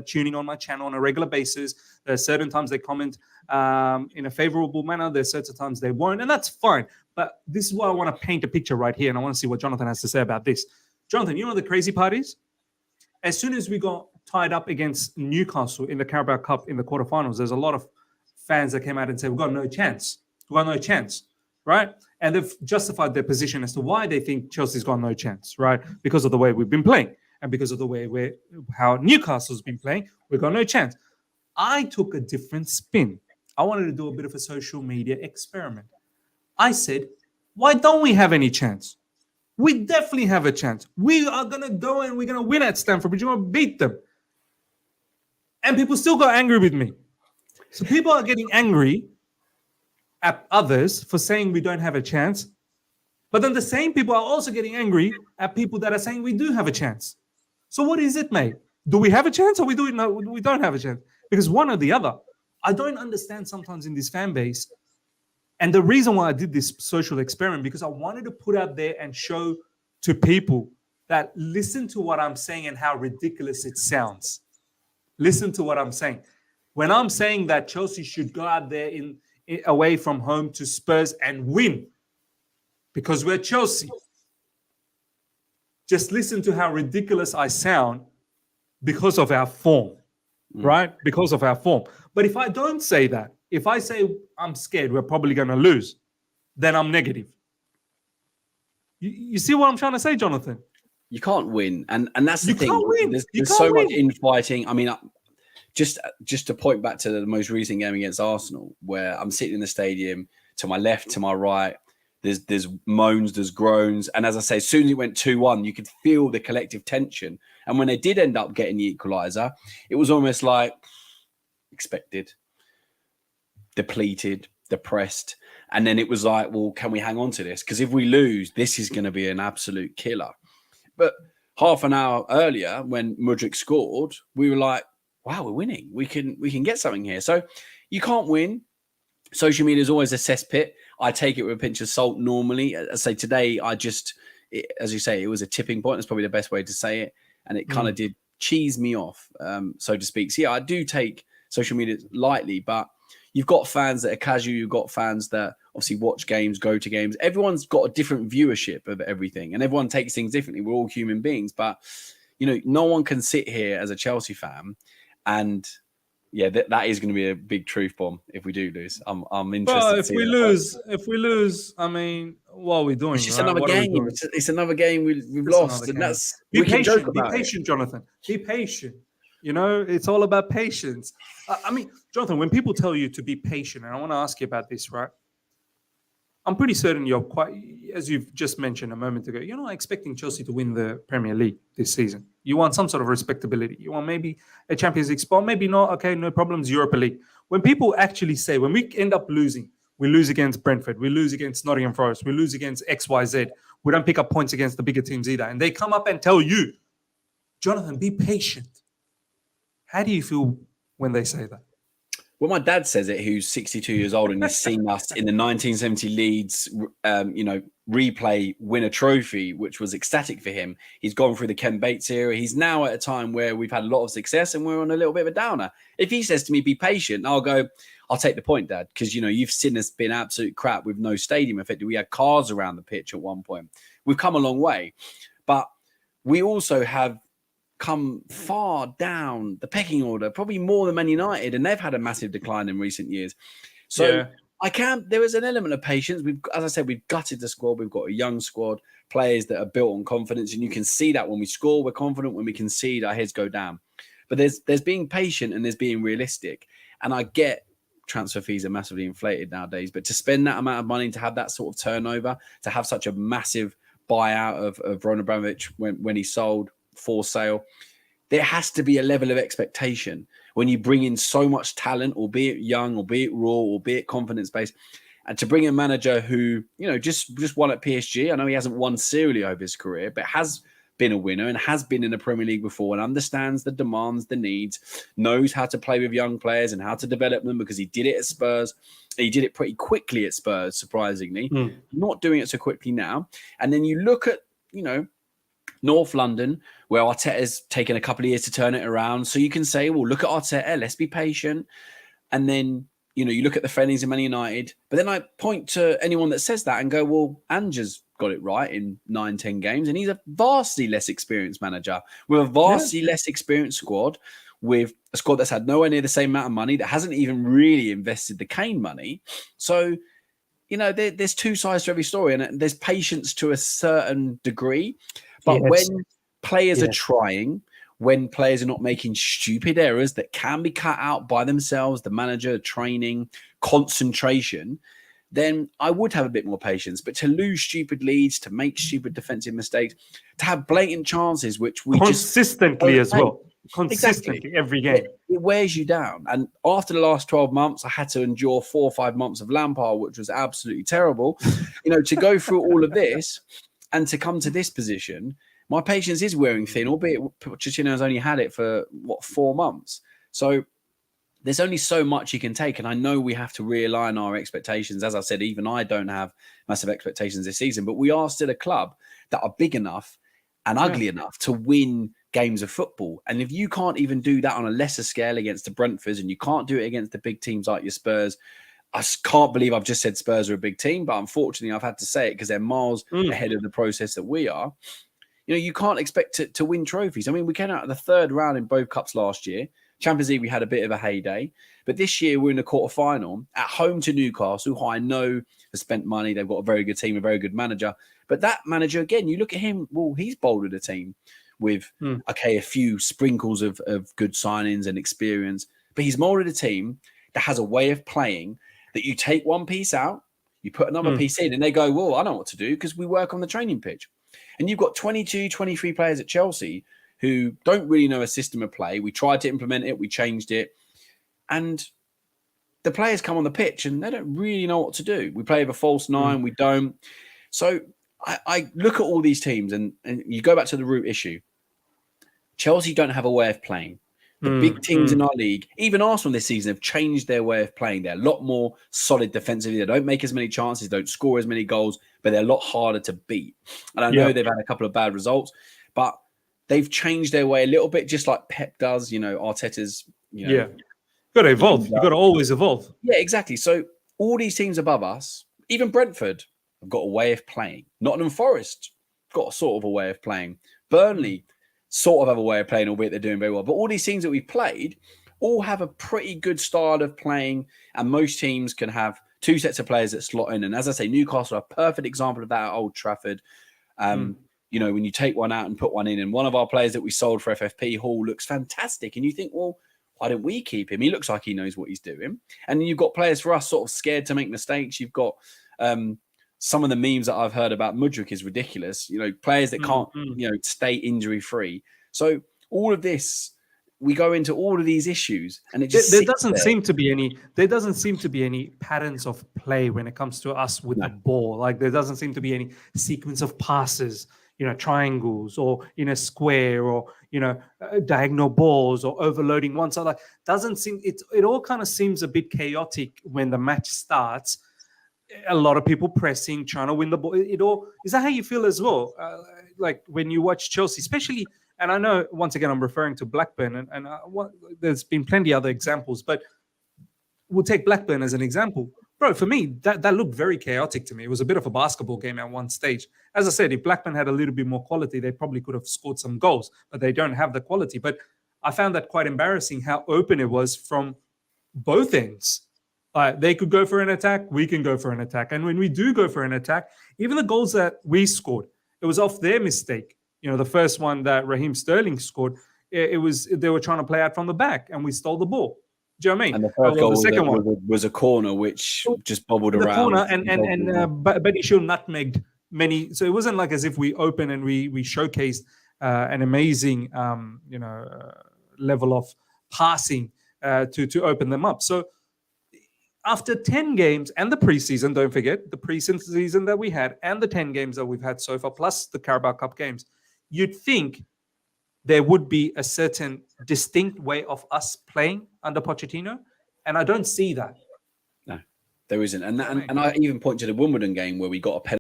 tuning on my channel on a regular basis. There are certain times they comment in a favorable manner. There's certain times they won't, and that's fine. But this is why I want to paint a picture right here, and I want to see what Jonathan has to say about this. Jonathan, you know the crazy part is? As soon as we got tied up against Newcastle in the Carabao Cup in the quarterfinals, there's a lot of fans that came out and said, we've got no chance. We've got no chance, right? And they've justified their position as to why they think Chelsea's got no chance, right? Because of the way we've been playing and because of the way how Newcastle's been playing, we've got no chance. I took a different spin. I wanted to do a bit of a social media experiment. I said, why don't we have any chance? We definitely have a chance. We are going to go and we're going to win at Stamford Bridge. We're going to beat them. And people still got angry with me. So people are getting angry at others for saying we don't have a chance. But then the same people are also getting angry at people that are saying we do have a chance. So what is it, mate? Do we have a chance or we don't have a chance? Because one or the other. I don't understand sometimes in this fan base. And the reason why I did this social experiment, because I wanted to put out there and show to people that listen to what I'm saying and how ridiculous it sounds. Listen to what I'm saying. When I'm saying that Chelsea should go out there away from home to Spurs and win because we're Chelsea. Just listen to how ridiculous I sound because of our form, right? Because of our form. But if I don't say that, if I say I'm scared, we're probably going to lose, then I'm negative. You see what I'm trying to say, Jonathan? You can't win. And that's the thing. Can't win. There's so much infighting. I mean, just to point back to the most recent game against Arsenal, where I'm sitting in the stadium, to my left, to my right, there's moans, there's groans. And as I say, as soon as it went 2-1, you could feel the collective tension. And when they did end up getting the equaliser, it was almost like expected, depleted, depressed. And then it was like, well, can we hang on to this? Because if we lose, this is going to be an absolute killer. But half an hour earlier, when Mudryk scored, we were like, wow, we're winning. We can get something here. So you can't win. Social media is always a cesspit. I take it with a pinch of salt normally. I say today, as you say, it was a tipping point. That's probably the best way to say it. And it kind of did cheese me off, so to speak. So yeah, I do take social media lightly, but you've got fans that are casual. You've got fans that obviously watch games, go to games. Everyone's got a different viewership of everything, and everyone takes things differently. We're all human beings, but no one can sit here as a Chelsea fan and that is going to be a big truth bomb if we do lose. I'm interested. Well, if we lose, I mean, what are we doing? It's just another game. It's another game we've lost, and that's be patient. Be patient, Jonathan. Be patient. It's all about patience. I mean, Jonathan, when people tell you to be patient, and I want to ask you about this, right? I'm pretty certain you're quite, as you've just mentioned a moment ago, you're not expecting Chelsea to win the Premier League this season. You want some sort of respectability. You want maybe a Champions League spot, maybe not. Okay, no problems, Europa League. When people actually say, when we end up losing, we lose against Brentford, we lose against Nottingham Forest, we lose against XYZ, we don't pick up points against the bigger teams either. And they come up and tell you, Jonathan, be patient. How do you feel when they say that? Well, my dad says it, who's 62 years old, and he's seen us in the 1970 Leeds, replay win a trophy, which was ecstatic for him. He's gone through the Ken Bates era. He's now at a time where we've had a lot of success and we're on a little bit of a downer. If he says to me, be patient, I'll go, I'll take the point, Dad, because, you've seen us been absolute crap with no stadium effect. We had cars around the pitch at one point. We've come a long way, but we also have come far down the pecking order, probably more than Man United, and they've had a massive decline in recent years. So there is an element of patience. As I said, we've gutted the squad. We've got a young squad, players that are built on confidence, and you can see that when we score, we're confident. When we concede, our heads go down. But there's being patient and there's being realistic. And I get transfer fees are massively inflated nowadays, but to spend that amount of money, to have that sort of turnover, to have such a massive buyout of Roman Abramovich when he sold, for sale, there has to be a level of expectation when you bring in so much talent, albeit young, albeit raw, albeit confidence-based, and to bring a manager who, just won at PSG. I know he hasn't won serially over his career, but has been a winner and has been in the Premier League before and understands the demands, the needs, knows how to play with young players and how to develop them, because he did it at Spurs. He did it pretty quickly at Spurs, surprisingly. Not doing it so quickly now. And then you look at, North London, where Arteta's taken a couple of years to turn it around. So you can say, well, look at Arteta, let's be patient. And then, you know, you look at the friendlies in Man United. But then I point to anyone that says that and go, well, Ange's got it right in 9-10 games. And he's a vastly less experienced manager with a vastly less experienced squad, with a squad that's had nowhere near the same amount of money, that hasn't even really invested the Kane money. So, you know, there's two sides to every story, and there's patience to a certain degree. But when players are trying, when players are not making stupid errors that can be cut out by themselves, the manager, training, concentration, then I would have a bit more patience. But to lose stupid leads, to make stupid defensive mistakes, to have blatant chances, which we consistently as well. Consistently, exactly. Every game. It wears you down. And after the last 12 months, I had to endure 4 or 5 months of Lampard, which was absolutely terrible. You know, to go through all of this and to come to this position, my patience is wearing thin, albeit Pochettino has only had it for, 4 months. So there's only so much you can take. And I know we have to realign our expectations. As I said, even I don't have massive expectations this season, but we are still a club that are big enough and ugly enough to win games of football. And if you can't even do that on a lesser scale against the Brentfords, and you can't do it against the big teams like your Spurs, I can't believe I've just said Spurs are a big team, but unfortunately I've had to say it because they're miles ahead of the process that we are. You know, you can't expect to win trophies. I mean, we came out of the third round in both cups last year. Champions League, we had a bit of a heyday. But this year, we're in the quarterfinal at home to Newcastle, who I know has spent money. They've got a very good team, a very good manager. But that manager, again, you look at him, well, he's bolted a team with, a few sprinkles of good signings and experience. But he's molded a team that has a way of playing that you take one piece out, you put another piece in, and they go, well, I know what to do because we work on the training pitch. And you've got 22, 23 players at Chelsea who don't really know a system of play. We tried to implement it. We changed it. And the players come on the pitch and they don't really know what to do. We play with a false nine. We don't. So I look at all these teams and you go back to the root issue. Chelsea don't have a way of playing. The big teams in our league, even Arsenal this season, have changed their way of playing. They're a lot more solid defensively. They don't make as many chances, don't score as many goals, but they're a lot harder to beat. And I know they've had a couple of bad results, but they've changed their way a little bit, just like Pep does. You know, Arteta's, you've got to evolve. You've got to always evolve. Yeah, exactly. So all these teams above us, even Brentford, have got a way of playing. Nottingham Forest got a sort of a way of playing. Burnley sort of have a way of playing, albeit they're doing very well. But all these teams that we've played all have a pretty good style of playing, and most teams can have two sets of players that slot in. And as I say, Newcastle are a perfect example of that at Old Trafford. You know, when you take one out and put one in, and one of our players that we sold for FFP, Hall, looks fantastic. And you think, well, why don't we keep him? He looks like he knows what he's doing. And you've got players for us sort of scared to make mistakes. You've got some of the memes that I've heard about Mudryk is ridiculous. You know, players that can't, stay injury free. So all of this, we go into all of these issues, and it just there doesn't seem to be any patterns of play when it comes to us with the ball. Like there doesn't seem to be any sequence of passes, triangles or in a square or diagonal balls or overloading one side. Like doesn't seem it all kind of seems a bit chaotic when the match starts. A lot of people pressing, trying to win the ball. It all is that how you feel as well? Like when you watch Chelsea, especially. And I know, once again, I'm referring to Blackburn, and there's been plenty other examples, but we'll take Blackburn as an example. Bro, for me, that looked very chaotic to me. It was a bit of a basketball game at one stage. As I said, if Blackburn had a little bit more quality, they probably could have scored some goals, but they don't have the quality. But I found that quite embarrassing how open it was from both ends. They could go for an attack, we can go for an attack. And when we do go for an attack, even the goals that we scored, it was off their mistake. The first one that Raheem Sterling scored, it was they were trying to play out from the back, and we stole the ball. Do you know what I mean? And the first goal, the second one was a corner, which just bobbled around. The corner, but he should nutmegged many. So it wasn't like as if we opened and we showcased an amazing, level of passing to open them up. So after 10 games and the preseason, don't forget the preseason that we had and the 10 games that we've had so far, plus the Carabao Cup games, you'd think there would be a certain distinct way of us playing under Pochettino, and I don't see that. No, there isn't. And I even point to the Wimbledon game where we got a penalty